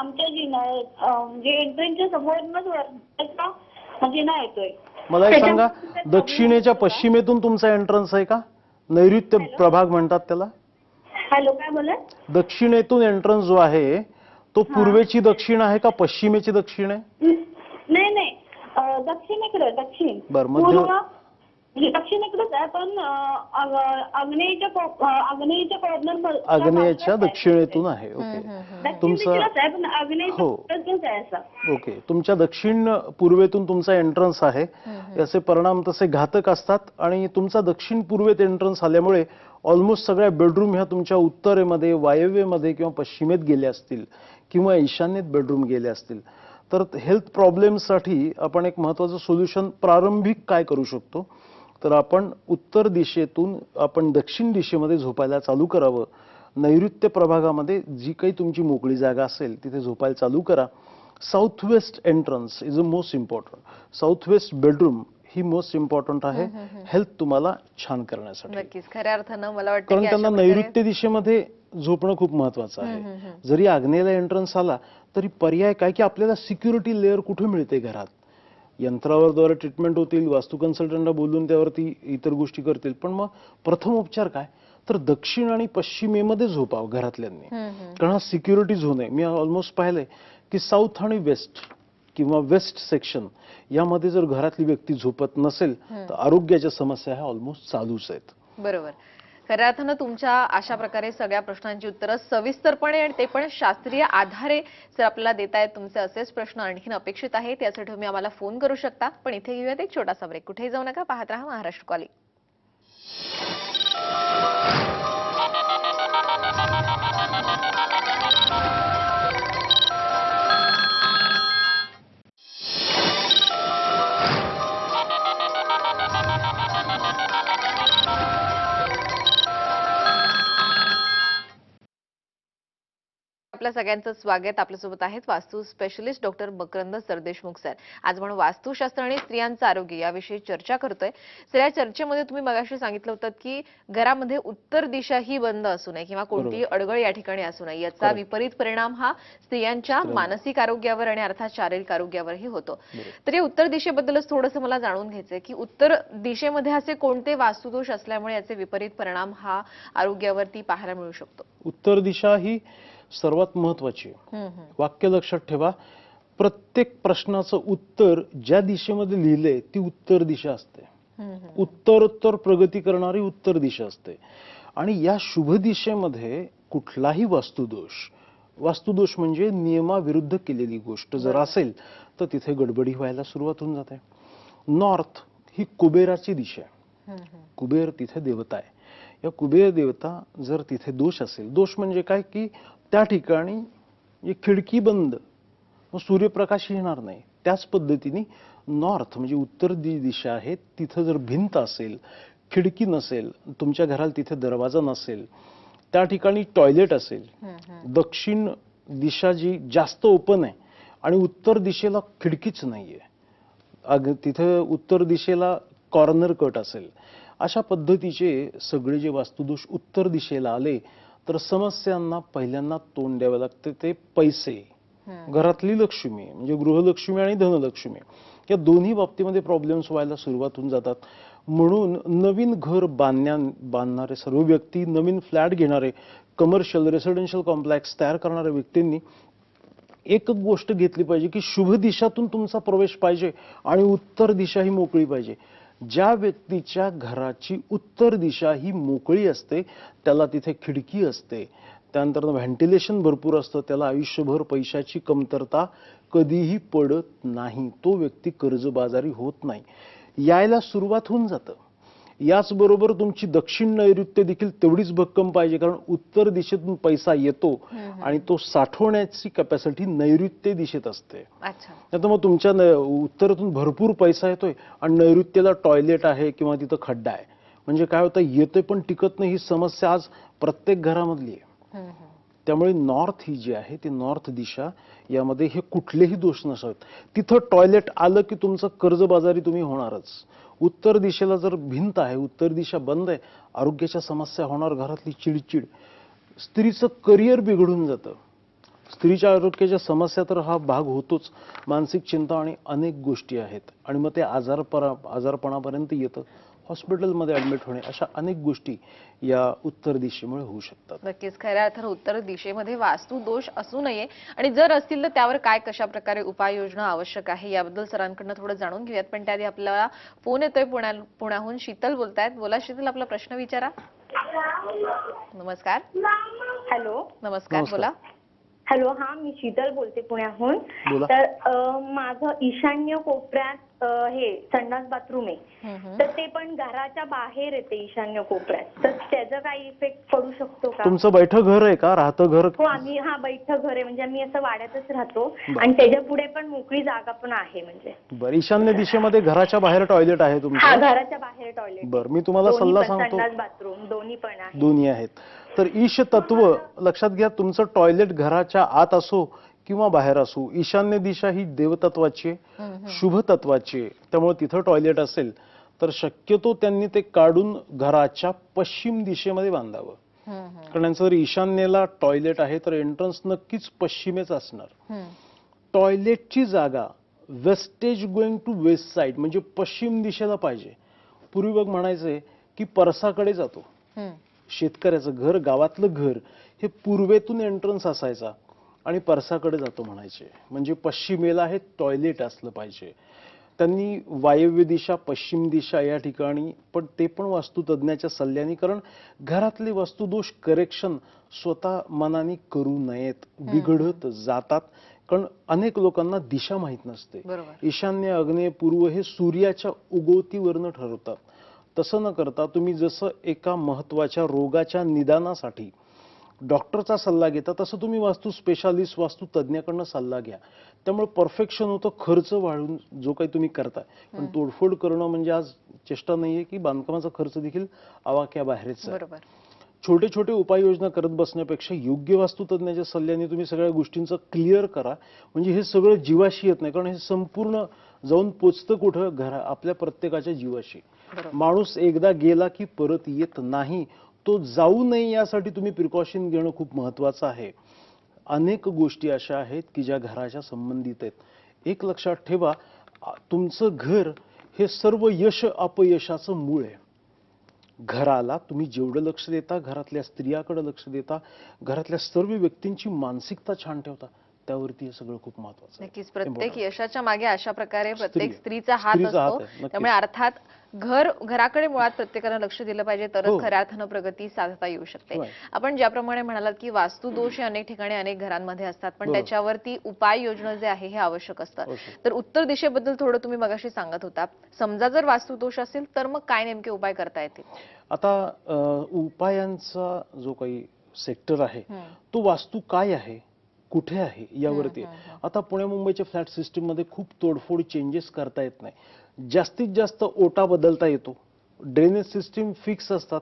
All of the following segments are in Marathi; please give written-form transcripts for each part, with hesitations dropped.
आमच्या म्हणजे एंट्रन्सच्या समोरच वरचा जिना येतोय. मला एक सांगा, दक्षिणेच्या पश्चिमेतून तुमचा एंट्रन्स आहे का? नैऋत्य प्रभाग म्हणतात त्याला. हॅलो, काय बोला? दक्षिणेतून एंट्रन्स जो आहे तो पूर्वेची दक्षिण आहे का पश्चिमेची दक्षिण आहे? नाही नाही, दक्षिणेकडे. दक्षिण बर, मध्य दक्षिणेकडेच आहे, पण आग्नेयच्या कॉर्नर आग्नेयच्या दक्षिणेतून आहे. ओके, तुमचा पण आग्नेयच आहे असा. ओके, तुमच्या दक्षिण पूर्वेतून तुमचा एंट्रन्स आहे. याचे परिणाम तसे घातक असतात आणि तुमचा दक्षिण पूर्वेत एंट्रन्स आल्यामुळे ऑलमोस्ट सगळ्या बेडरूम ह्या तुमच्या उत्तरेमध्ये, वायव्येमध्ये किंवा पश्चिमेत गेल्या असतील किंवा ईशान्येत बेडरूम गेले असतील. तर हेल्थ प्रॉब्लेम्ससाठी आपण एक महत्त्वाचं सोल्युशन प्रारंभिक काय करू शकतो, तर आपण उत्तर दिशेतून आपण दक्षिण दिशेमध्ये झोपायला चालू करावं. नैऋत्य प्रभागामध्ये जी काही तुमची मोकळी जागा असेल तिथे झोपायला चालू करा. South west entrance is a most important. South west bedroom he most important आहे हेल्थ तुम्हाला छान करण्यासाठी. नक्कीच, खऱ्या अर्थानं मला वाटतं कारण की त्यांना अशा प्रकारे नैऋत्य दिशेमध्ये झोपणं खूप महत्वाचं आहे. जरी आग्नेयला एंट्रन्स आला तरी पर्याय काय की आपल्याला सिक्युरिटी लेअर कुठे मिळते घरात. यंत्रावर ट्रीटमेंट होतील, वास्तू कन्सल्टंटला बोलून त्यावरती इतर गोष्टी करतील, पण मग प्रथम उपचार काय, तर दक्षिण आणि पश्चिमेमध्ये झोपावं घरातल्यांनी. कारण हा सिक्युरिटी झोन आहे. मी ऑलमोस्ट पाहिलंय की साऊथ आणि वेस्ट किंवा वेस्ट सेक्शन यामध्ये जर घरातली व्यक्ती झोपत नसेल तर आरोग्याच्या समस्या ह्या ऑलमोस्ट चालूच आहेत. बरोबर. खऱ्या अर्थानं तुमच्या अशा प्रकारे सगळ्या प्रश्नांची उत्तरं सविस्तरपणे आणि ते पण शास्त्रीय आधारे जर आपल्याला देता येत, तुमचे असेच प्रश्न आणखीन अपेक्षित आहेत, यासाठी तुम्ही आम्हाला फोन करू शकता. पण इथे घेऊयात एक छोटासा ब्रेक. कुठेही जाऊ नका, पाहत राहा महाराष्ट्र कॉलिंग. आपल्या सगळ्यांचं स्वागत. आपल्यासोबत आहेत वास्तू specialist doctor Makarand Sardeshmukh sir. आज आपण वास्तुशास्त्र आणि स्त्रियांचं आरोग्य याविषयी चर्चा करतोय. सर, या चर्चेमध्ये तुम्ही मगाशी सांगितलं होतं की घरामध्ये उत्तर दिशा ही बंद असू नये किंवा कोणतीही अडगळ या ठिकाणी असू नये. याचा विपरीत परिणाम हा स्त्रियांच्या मानसिक आरोग्यावर आणि अर्थात शारीरिक आरोग्यावरही होतो. तर या उत्तर दिशेबद्दलच थोडंसं मला जाणून घ्यायचंय की उत्तर दिशेमध्ये असे कोणते वास्तुदोष असल्यामुळे याचे विपरीत परिणाम हा आरोग्यावरती पाहायला मिळू शकतो. उत्तर दिशा ही सर्वात महत्वाची. वाक्य लक्षात ठेवा, प्रत्येक प्रश्नाचं उत्तर ज्या दिशेमध्ये लिहिलंय ती उत्तर दिशा असते. उत्तरोत्तर प्रगती करणारी उत्तर दिशा असते. आणि या शुभ दिशेमध्ये कुठलाही वास्तुदोष म्हणजे नियमाविरुद्ध केलेली गोष्ट जर असेल तर तिथे गडबडी व्हायला सुरुवात होऊन जाते. नॉर्थ ही कुबेराची दिशा आहे. कुबेर तिथे देवता आहे. या कुबेर देवता जर तिथे दोष असेल, दोष म्हणजे काय की त्या ठिकाणी खिडकी बंद, सूर्यप्रकाश येणार नाही. त्याच पद्धतीने नॉर्थ म्हणजे उत्तर दिशा आहे, तिथं जर भिंत असेल, खिडकी नसेल, तुमच्या घराला तिथे दरवाजा नसेल, त्या ठिकाणी टॉयलेट असेल, दक्षिण दिशा जी जास्त ओपन आहे आणि उत्तर दिशेला खिडकीच नाहीये, तिथे उत्तर दिशेला कॉर्नर कट असेल, अशा पद्धतीचे सगळे जे वास्तुदोष उत्तर दिशेला आले तर समस्यांना पहिल्यांदा तोंड द्यावं लागतं. ते पैसे, घरातली लक्ष्मी म्हणजे गृहलक्ष्मी आणि धनलक्ष्मी या दोन्ही बाबतीमध्ये प्रॉब्लेम्स व्हायला सुरुवात होऊन जातात. म्हणून नवीन घर बांधणारे सर्व व्यक्ती, नवीन फ्लॅट घेणारे, कमर्शियल रेसिडेन्शियल कॉम्प्लेक्स तयार करणाऱ्या व्यक्तींनी एक गोष्ट घेतली पाहिजे की शुभ दिशातून तुमचा प्रवेश पाहिजे आणि उत्तर दिशा ही मोकळी पाहिजे. ज्या व्यक्तीच्या घराची उत्तर दिशा ही मोकळी असते त्याला तिथे खिडकी असते, त्यानंतर व्हेंटिलेशन भरपूर असतं, त्याला आयुष्यभर पैशाची कमतरता कधीही पडत नाही. तो व्यक्ती कर्जबाजारी होत नाही. यायला सुरुवात होऊन जातं. याचबरोबर तुमची दक्षिण नैऋत्य देखील तेवढीच भक्कम पाहिजे, कारण उत्तर दिशेतून पैसा येतो आणि तो साठवण्याची कॅपॅसिटी नैऋत्य दिशेत असते. आता मग तुमच्या उत्तरातून भरपूर पैसा येतोय आणि नैऋत्यला टॉयलेट आहे किंवा तिथं खड्डा आहे, म्हणजे काय होतं, येतोय पण टिकत नाही. ही समस्या आज प्रत्येक घरामधली आहे. त्यामुळे नॉर्थ ही जी आहे ती नॉर्थ दिशा, यामध्ये हे कुठलेही दोष नसतात. तिथं टॉयलेट आलं की तुमचं कर्जबाजारी तुम्ही होणारच. उत्तर दिशेला जर भिंत आहे, उत्तर दिशा बंद आहे, आरोग्याच्या समस्या होणार, घरातली चिडचिड, स्त्रीचं करिअर बिघडून जातं, स्त्रीच्या आरोग्याच्या समस्या तर हा भाग होतोच. मानसिक चिंता आणि अनेक गोष्टी आहेत आणि मग ते आजारपणापर्यंत येतं. हॉस्पिटलमध्ये ऍडमिट होणे, अशा अनेक गोष्टी या उत्तर दिशेमुळे होऊ शकतात. नक्कीच खऱ्या अर्थानं उत्तर दिशेमध्ये वास्तू दोष असू नये आणि जर असतील तर त्यावर काय कशा प्रकारे उपाययोजना आवश्यक आहे याबद्दल सरांकडनं थोडं जाणून घेऊयात. पण त्याआधी आपल्याला फोन येतोय पुण्याहून. शीतल बोलतायत. बोला शीतल, आपला प्रश्न विचारा. नमस्कार. हॅलो. नमस्कार, बोला. हॅलो, हा मी शीतल बोलते पुण्याहून. बोला. तर माझं ईशान्य कोपऱ्यात हे संडास बाथरूम आहे, तर ते पण घराच्या बाहेर येते ईशान्य कोपऱ्यात. तर त्याचा काही इफेक्ट पडू शकतो का? तुमचं बैठक घर आहे का, राहतं घर? हो, आम्ही बैठक घर आहे, म्हणजे आम्ही असं वाड्यातच राहतो आणि त्याच्या पुढे पण मोकळी जागा पण आहे. म्हणजे बरं, ईशान्य दिशेमध्ये घराच्या बाहेर टॉयलेट आहे हा, तुमचं? घराच्या बाहेर टॉयलेट. बरं, मी तुम्हाला सल्ला सांगतो. संडास बाथरूम दोन्ही पण आहे. दोन्ही आहेत. तर ईश तत्व लक्षात घ्या. तुमचं टॉयलेट घराच्या आत असो किंवा बाहेर असो, ईशान्य दिशा ही देवतत्वाची आहे, शुभ तत्वाची आहे. त्यामुळे तिथं टॉयलेट असेल तर शक्यतो त्यांनी ते काढून घराच्या पश्चिम दिशेमध्ये बांधावं. कारण यांचं जर ईशान्येला टॉयलेट आहे तर एंट्रन्स नक्कीच पश्चिमेच असणार. टॉयलेटची जागा wastage going to west side, म्हणजे पश्चिम दिशेला पाहिजे. पूर्वी बघ म्हणायचे की परसाकडे जातो. शेतकऱ्याचं घर, गावातलं घर हे पूर्वेतून एंट्रन्स असायचा आणि परसाकडे जातो म्हणायचे. म्हणजे पश्चिमेला हे टॉयलेट असलं पाहिजे. त्यांनी वायव्य दिशा, पश्चिम दिशा या ठिकाणी, पण ते पण वास्तुतज्ञाच्या सल्ल्याने, कारण घरातले वास्तुदोष करेक्शन स्वतः मनाने करू नयेत, बिघडत जातात. कारण अनेक लोकांना दिशा माहित नसते. ईशान्य, आग्नेय, पूर्व हे सूर्याच्या उगवतीवरनं ठरवतात. तसं न करता तुम्ही जसं एका महत्वाच्या रोगाच्या निदानासाठी डॉक्टरचा सल्ला घेता, तसं तुम्ही वास्तू स्पेशालिस्ट, वास्तू तज्ञाकडनं सल्ला घ्या. त्यामुळे परफेक्शन होतं. खर्च वाढून जो काही तुम्ही करताय, पण तोडफोड करणं म्हणजे आज चेष्टा नाहीये की बांधकामाचा खर्च देखील आवाक्याबाहेरच आहे. छोटे छोटे उपाययोजना करत बसण्यापेक्षा योग्य वास्तुतज्ञाच्या सल्ल्याने तुम्ही सगळ्या गोष्टींचं क्लिअर करा. म्हणजे हे सगळं जीवाशी येत नाही, कारण हे संपूर्ण जाऊन पोचतं कुठं? आपल्या प्रत्येकाच्या जीवाशी. माणूस एकदा गेला की परत येत नाही. तो जाऊ नये यासाठी तुम्ही प्रिकॉशन घेणं खूप महत्वाचं आहे. अनेक गोष्टी अशा आहेत की ज्या घराच्या संबंधित आहेत. एक लक्षात ठेवा, तुमचं घर हे सर्व यश अपयशाचं मूळ आहे. घराला तुम्ही जेवढं लक्ष देता, घरातल्या स्त्रियाकडे लक्ष देता, घरातल्या सर्व व्यक्तींची मानसिकता छान ठेवता, त्यावरती हे सगळं खूप महत्वाचं आहे. नक्कीच प्रत्येक यशाच्या मागे अशा प्रकारे प्रत्येक स्त्रीचा हात असतो. त्यामुळे अर्थात घराकडे मुळात प्रत्येकानं लक्ष दिलं पाहिजे, तरच खऱ्या अर्थानं प्रगती साधता येऊ शकते. आपण ज्याप्रमाणे म्हणालात की वास्तुदोष हे अनेक ठिकाणी अनेक घरांमध्ये असतात, पण त्याच्यावरती उपाययोजना जे आहे हे आवश्यक असतं. तर उत्तर दिशेबद्दल थोडं तुम्ही मगाशी सांगत होता. समजा जर वास्तुदोष असेल तर मग काय नेमके उपाय करता येतील? आता उपायांचा जो काही सेक्टर आहे तो वास्तू काय आहे, कुठे आहे यावरती. आता पुणे मुंबईच्या फ्लॅट सिस्टीम मध्ये खूप तोडफोड चेंजेस करता येत नाही. जास्तीत जास्त ओटा बदलता येतो. ड्रेनेज सिस्टीम फिक्स असतात,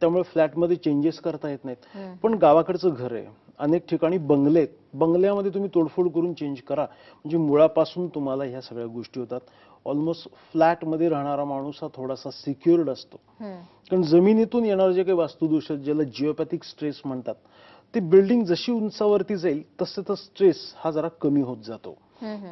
त्यामुळे फ्लॅटमध्ये चेंजेस करता येत नाहीत. पण गावाकडचं घर आहे, अनेक ठिकाणी बंगले आहेत, बंगल्यामध्ये तुम्ही तोडफोड करून चेंज करा, म्हणजे मुळापासून तुम्हाला ह्या सगळ्या गोष्टी होतात. ऑलमोस्ट फ्लॅटमध्ये राहणारा माणूस हा थोडासा सिक्युअर्ड असतो. कारण जमिनीतून येणारे जे काही वास्तुदोष आहेत, ज्याला जिओपॅथिक स्ट्रेस म्हणतात, ते बिल्डिंग जशी उंचावरती जाईल तसं तर स्ट्रेस हा जरा कमी होत जातो.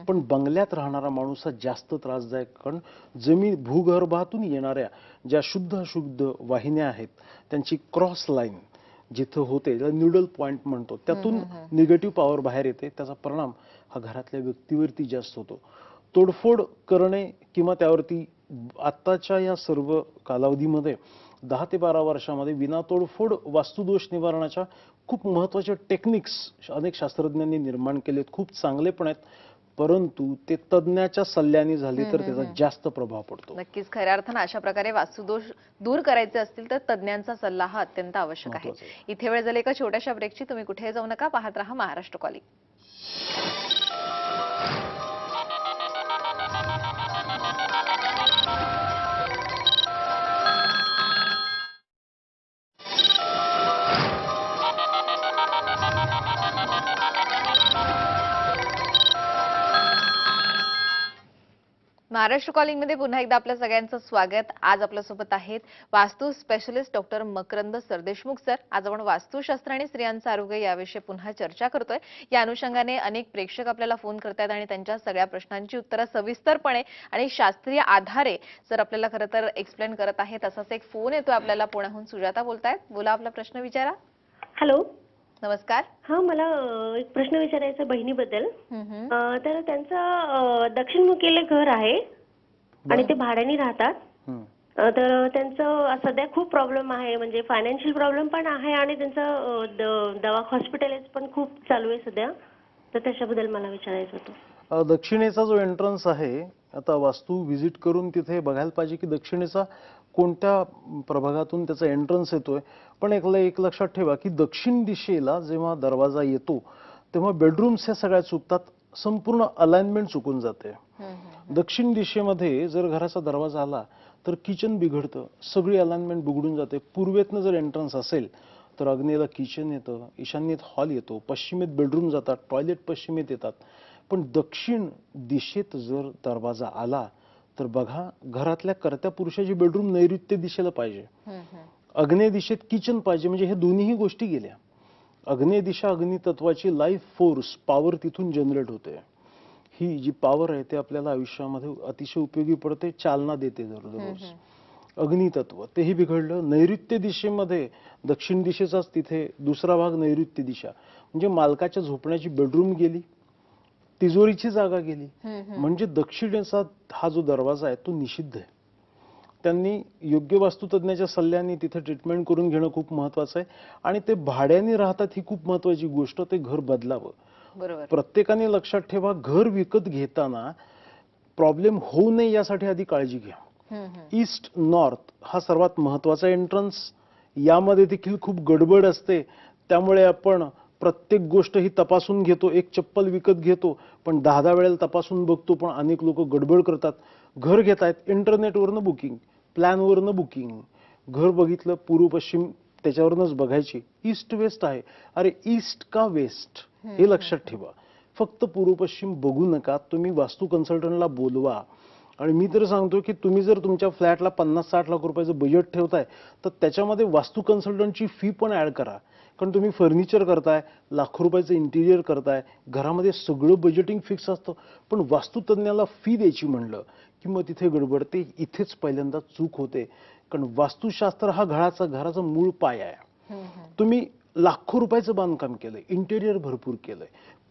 पण बंगल्यात राहणारा माणूस हा जास्त त्रासदायक, कारण जमीन भूगर्भातून येणाऱ्या ज्या शुद्ध अशुद्ध वाहिन्या आहेत त्यांची क्रॉस लाईन जिथं होते, ज्याला न्यूडल पॉइंट म्हणतो, त्यातून निगेटिव्ह पॉवर बाहेर येते. त्याचा परिणाम हा घरातल्या व्यक्तीवरती जास्त होतो. तोडफोड करणे किंवा त्यावरती आत्ताच्या या सर्व कालावधीमध्ये 10 ते 12 वर्षामध्ये विना तोडफोड वास्तुदोष निवारणाच्या खूप महत्वाच्या टेक्निक्स अनेक शास्त्रज्ञांनी निर्माण केलेत. खूप चांगले पण आहेत, परंतु ते तज्ञाच्या सल्ल्याने झाले तर त्याचा जास्त प्रभाव पडतो. नक्कीच खऱ्या अर्थानं अशा प्रकारे वास्तुदोष दूर करायचे असतील तर तज्ञांचा सल्ला हा अत्यंत आवश्यक आहे. इथे वेळ झाली एका छोट्याशा ब्रेकची. तुम्ही कुठेही जाऊ नका, पाहत रहा महाराष्ट्र कॉलिंग. महाराष्ट्र कॉलिंग मध्ये पुन्हा एकदा आपल्या सगळ्यांचं स्वागत. आज आपल्यासोबत आहेत वास्तू specialist doctor Makarand Sardeshmukh sir. आज आपण वास्तुशास्त्र आणि स्त्रियांचं आरोग्य याविषयी पुन्हा चर्चा करतोय. या अनुषंगाने अनेक प्रेक्षक आपल्याला फोन करतात आणि त्यांच्या सगळ्या प्रश्नांची उत्तरं सविस्तरपणे आणि शास्त्रीय आधारे सर आपल्याला खरं तर एक्सप्लेन करत आहेत. असाच एक फोन येतोय आपल्याला. पुण्याहून सुजाता बोलतायत. बोला, आपला प्रश्न विचारा. हॅलो. नमस्कार. हा, मला एक प्रश्न विचारायचा बहिणीबद्दल. तर त्यांचं दक्षिणमुखीले घर आहे आणि ते भाड्याने राहतात. तर त्यांचं सध्या खूप प्रॉब्लेम आहे, म्हणजे फायनान्शियल प्रॉब्लेम पण आहे आणि त्यांचं हॉस्पिटल पण खूप चालू आहे सध्या. तर त्याच्याबद्दल मला विचारायचं होतं. दक्षिणेचा जो एंट्रन्स आहे, आता वास्तू व्हिजिट करून तिथे बघायला पाहिजे की दक्षिणेचा कोणत्या प्रभागातून त्याचा एंट्रन्स येतोय. पण एक लक्षात ठेवा की दक्षिण दिशेला जेव्हा दरवाजा येतो तेव्हा बेडरूम्स ह्या सगळ्या चुकतात. संपूर्ण अलाइनमेंट चुकून जाते. दक्षिण दिशेमध्ये जर घराचा दरवाजा आला तर किचन बिघडतं, सगळी अलाइनमेंट बिघडून जाते. पूर्वेतनं जर एंट्रन्स असेल तर अग्नेला किचन येतं, ईशान्येत हॉल येतो, पश्चिमेत बेडरूम जातात, टॉयलेट पश्चिमेत येतात. पण दक्षिण दिशेत जर दरवाजा आला तर बघा, घरातल्या कर्त्या पुरुषाची बेडरूम नैऋत्य दिशेला पाहिजे, अग्नेय दिशेत किचन पाहिजे. म्हणजे हे दोन्हीही गोष्टी गेल्या. अग्नेय दिशा अग्नितत्वाची लाईफ फोर्स पॉवर तिथून जनरेट होते. ही जी पॉवर आहे ते आपल्याला आयुष्यामध्ये अतिशय उपयोगी पडते, चालना देते दररोज. अग्नितत्व तेही बिघडलं. नैऋत्य दिशेमध्ये दक्षिण दिशेचाच तिथे दुसरा भाग नैऋत्य दिशा, म्हणजे मालकाच्या झोपण्याची बेडरूम गेली, तिजोरीची जागा गेली. म्हणजे दक्षिणेचा हा जो दरवाजा आहे तो निषिद्ध आहे. त्यांनी योग्य वास्तुतज्ञाच्या सल्ल्याने तिथे ट्रीटमेंट करून घेणं खूप महत्वाचं आहे. आणि ते भाड्याने राहतात ही खूप महत्वाची गोष्ट. ते घर बदलावं. बरोबर. प्रत्येकाने लक्षात ठेवा, घर विकत घेताना प्रॉब्लेम होऊ नये यासाठी आधी काळजी घ्या. ईस्ट नॉर्थ हा सर्वात महत्वाचा एंट्रन्स. यामध्ये देखील खूप गडबड असते. त्यामुळे आपण प्रत्येक गोष्ट ही तपासून घेतो. एक चप्पल विकत घेतो पण 10 वेळेला तपासून बघतो. पण अनेक लोक गडबड करतात. घर घेतायत इंटरनेटवरनं बुकिंग, प्लॅनवरनं बुकिंग. घर बघितलं पूर्व पश्चिम त्याच्यावरूनच बघायची. ईस्ट वेस्ट आहे, अरे ईस्ट का वेस्ट हे लक्षात ठेवा. फक्त पूर्व पश्चिम बघू नका. तुम्ही वास्तू कन्सल्टंटला बोलवा. आणि मी तर सांगतो की तुम्ही जर तुमच्या फ्लॅटला 50-60 लाख रुपयाचं बजेट ठेवताय तर त्याच्यामध्ये वास्तू कन्सल्टंटची फी पण ऍड करा. कारण तुम्ही फर्निचर करताय, लाखो रुपयाचं इंटिरियर करताय, घरामध्ये सगळं बजेटिंग फिक्स असतं. पण वास्तुतज्ञाला फी द्यायची म्हणलं की मग तिथे गडबडते. इथेच पहिल्यांदा चूक होते. कारण वास्तुशास्त्र हा घराचा मूळ पाय आहे. तुम्ही लाखो रुपयाचं बांधकाम केलंय, इंटेरियर भरपूर केलंय,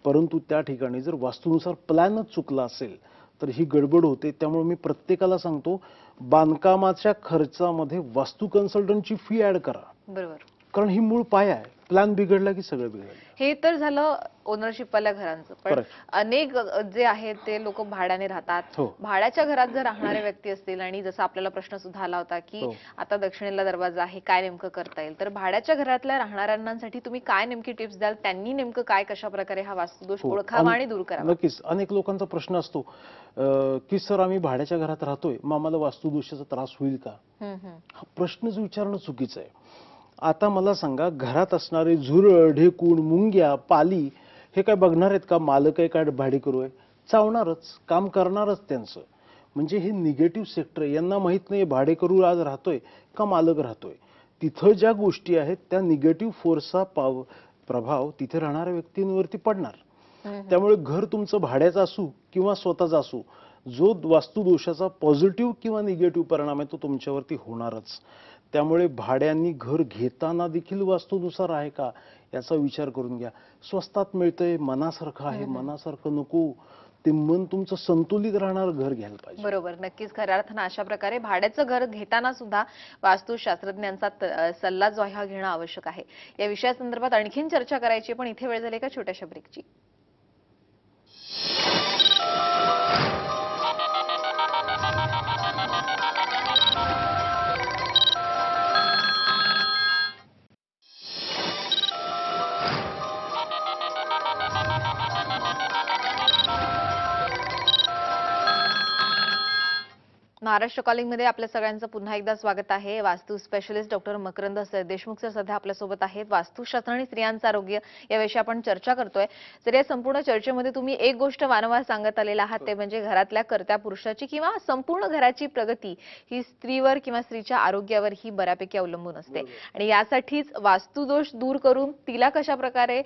परंतु त्या ठिकाणी जर वास्तूनुसार प्लॅनच चुकला असेल तर ही गडबड होते. त्यामुळे मी प्रत्येकाला सांगतो, बांधकामाच्या खर्चामध्ये वास्तू कन्सल्टंटची फी ऍड करा. बरोबर. कारण ही मूळ पाय आहे. प्लॅन बिघडला की सगळं बिघडलं. हे तर झालं ओनरशिप वाल्या घरांचं. पण अनेक जे आहेत ते लोक भाड्याने राहतात. भाड्याच्या घरात जर राहणारे व्यक्ती असतील, आणि जसं आपल्याला प्रश्न सुद्धा आला होता की आता दक्षिणेला दरवाजा आहे, काय नेमकं करता येईल, तर भाड्याच्या घरातल्या राहणाऱ्यांसाठी तुम्ही काय नेमकी टिप्स द्याल? त्यांनी नेमकं काय, कशा प्रकारे हा वास्तुदोष ओळखावा आणि दूर करावा? नक्कीच. अनेक लोकांचा प्रश्न असतो की सर आम्ही भाड्याच्या घरात राहतोय, मग आम्हाला वास्तुदोषाचा त्रास होईल का? हा प्रश्नच विचारणं चुकीचं आहे. आता मला सांगा, घरात असणारे झुरळ, ढेकूण, मुंग्या, पाली हे काय बघणार आहेत का? मालक आहे काय भाडेकरू आहे? चावणारच, काम करणारच त्यांचं. म्हणजे हे निगेटिव्ह सेक्टर आहे. यांना माहित नाही भाडेकरू आज राहतोय का मालक राहतोय. तिथं ज्या गोष्टी आहेत त्या निगेटिव्ह फोर्सचा प्रभाव तिथे राहणाऱ्या व्यक्तींवरती पडणार. त्यामुळे घर तुमचं भाड्याचं असू किंवा स्वतःचं असू, जो वास्तुदोषाचा पॉझिटिव्ह किंवा निगेटिव्ह परिणाम आहे तो तुमच्यावरती होणारच. त्यामुळे भाड्यांनी घर घेताना देखील वास्तुनुसार आहे का याचा विचार करून घ्या. स्वस्तात मिळतंय, मनासारखं आहे, मनासारखं नको, ते मन तुमचं संतुलित राहणार घर घ्यायला पाहिजे. बरोबर. नक्कीच. खऱ्या अर्थानं अशा प्रकारे भाड्याचं घर घेताना सुद्धा वास्तुशास्त्रज्ञांचा सल्ला जो आहे हा घेणं आवश्यक आहे. या विषयासंदर्भात आणखीन चर्चा करायची, पण इथे वेळ झाली एका छोट्याशा ब्रेकची. महाराष्ट्र कॉलिंग मध्ये आपल्या सगळ्यांचं पुन्हा एकदा स्वागत आहे. वास्तू specialist doctor Makarand Deshmukh sir सध्या आपल्यासोबत आहेत. वास्तुशास्त्र आणि स्त्रियांचं आरोग्य याविषयी आपण चर्चा करतोय. तर या संपूर्ण चर्चेमध्ये तुम्ही एक गोष्ट वारंवार सांगत आलेला आहात, ते म्हणजे घरातल्या कर्त्या पुरुषाची किंवा संपूर्ण घराची प्रगती ही स्त्रीवर किंवा स्त्रीच्या आरोग्यावर ही बऱ्यापैकी अवलंबून असते. आणि यासाठीच वास्तुदोष दूर करून तिला कशा प्रकारे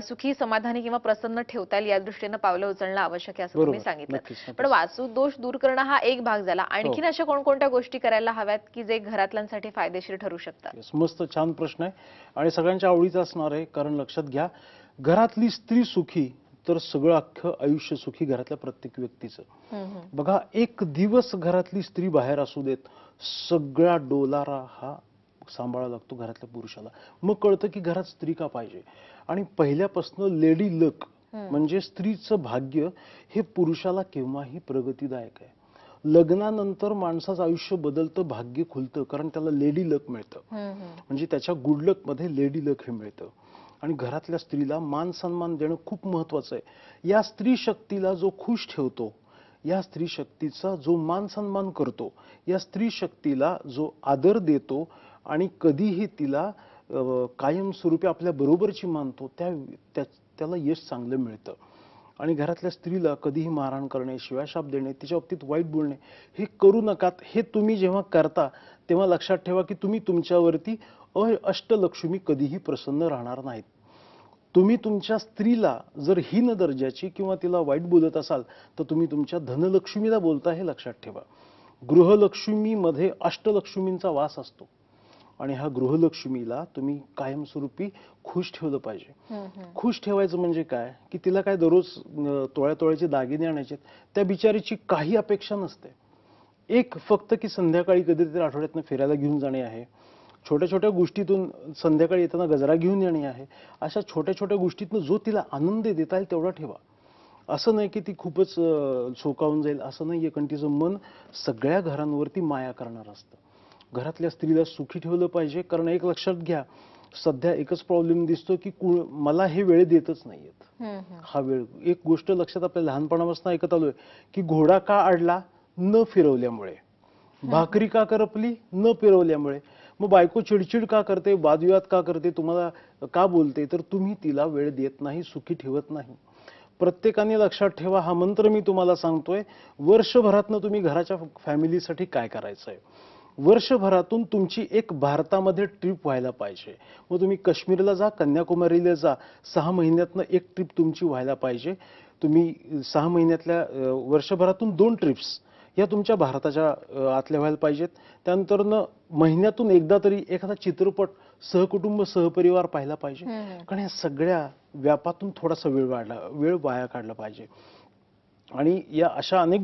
सुखी, समाधानी किंवा प्रसन्न ठेवता येईल या दृष्टीने पावलं उचलणं आवश्यक आहे असं तुम्ही सांगितलं. पण वास्तुदोष दूर करणं हा एक भाग झाला. आणखीन अशा कोणकोणत्या गोष्टी करायला हव्यात की जे घरातल्यांसाठी फायदेशीर ठरू शकतात? मस्त छान प्रश्न आहे आणि सगळ्यांच्या आवडीचा असणार आहे. कारण लक्षात घ्या, घरातली स्त्री सुखी तर सगळं अख्खं आयुष्य सुखी घरातल्या प्रत्येक व्यक्तीचं. बघा, एक दिवस घरातली स्त्री बाहेर असू देत, सगळा डोलारा हा सांभाळावा लागतो घरातल्या पुरुषाला. मग कळतं की घरात स्त्री का पाहिजे. आणि पहिल्यापासून लेडी लक म्हणजे स्त्रीचं भाग्य हे पुरुषाला केव्हाही प्रगतीदायक आहे. लग्नानंतर माणसाचं आयुष्य बदलतं, भाग्य खुलतं, कारण त्याला लेडी लक मिळतं. म्हणजे त्याच्या गुड लक मध्ये लेडी लक हे मिळतं. आणि घरातल्या स्त्रीला मान सन्मान देणं खूप महत्वाचं आहे. या स्त्री शक्तीला जो खुश ठेवतो, या स्त्री शक्तीचा जो मान सन्मान करतो, या स्त्री शक्तीला जो आदर देतो आणि कधीही तिला कायमस्वरूपी आपल्या बरोबरची मानतो, त्याला यश चांगलं मिळतं. आणि घरातल्या स्त्रीला कधीही मारहाण करणे, शिवाशाप देणे, तिच्या बाबतीत वाईट बोलणे हे करू नका. हे तुम्ही जेव्हा करता तेव्हा लक्षात ठेवा की तुम्ही तुमच्यावरती अष्टलक्ष्मी कधीही प्रसन्न राहणार नाहीत. तुम्ही तुमच्या स्त्रीला जर हीन दर्जाची किंवा तिला वाईट बोलत असाल तर तुम्ही तुमच्या धनलक्ष्मीला बोलता, हे लक्षात ठेवा. गृहलक्ष्मीमध्ये अष्टलक्ष्मींचा वास असतो आणि ह्या गृहलक्ष्मीला तुम्ही कायमस्वरूपी खुश ठेवलं पाहिजे. खुश ठेवायचं म्हणजे काय की तिला काय दररोज तोळ्याचे दागिने आणायचे, त्या बिचारीची काही अपेक्षा नसते. एक फक्त की संध्याकाळी कधीतरी आठवड्यातनं फिरायला घेऊन जाणे आहे, छोट्या छोट्या गोष्टीतून संध्याकाळी येताना गजरा घेऊन येणे आहे. अशा छोट्या छोट्या गोष्टीतनं जो तिला आनंद देता येईल तेवढा ठेवा. असं नाही की ती खूपच चोकावून जाईल, असं नाहीये. कारण तिचं मन सगळ्या घरांवरती माया करणार असतं. घरातल्या स्त्रीला सुखी ठेवलं पाहिजे. कारण एक लक्षात घ्या, सध्या एकच प्रॉब्लेम दिसतो की मला हे वेळ देतच नाहीयेत. हा वेळ, एक गोष्ट लक्षात आपल्या लहानपणापासून ऐकत आलोय की घोडा का अडला? न फिरवल्यामुळे. भाकरी का करपली? न फिरवल्यामुळे. मग बायको चिडचिड का करते, वादविवाद का करते, तुम्हाला का बोलते? तर तुम्ही तिला वेळ देत नाही, सुखी ठेवत नाही. प्रत्येकाने लक्षात ठेवा, हा मंत्र मी तुम्हाला सांगतोय. वर्षभरातनं तुम्ही घराच्या फॅमिलीसाठी काय करायचंय, वर्षभरातून तुमची एक भारतामध्ये ट्रिप व्हायला पाहिजे. मग तुम्ही काश्मीरला जा, कन्याकुमारीला जा, 6 महिन्यातनं एक ट्रिप तुमची व्हायला पाहिजे. तुम्ही 6 महिन्यातल्या वर्षभरातून 2 ट्रिप्स या तुमच्या भारताच्या आतल्या व्हायला पाहिजेत. त्यानंतर महिन्यातून एकदा तरी एखादा चित्रपट सहकुटुंब सहपरिवार पाहिला पाहिजे. कारण या सगळ्या व्यापातून थोडासा वेळ वाया काढला पाहिजे. आणि या अशा अनेक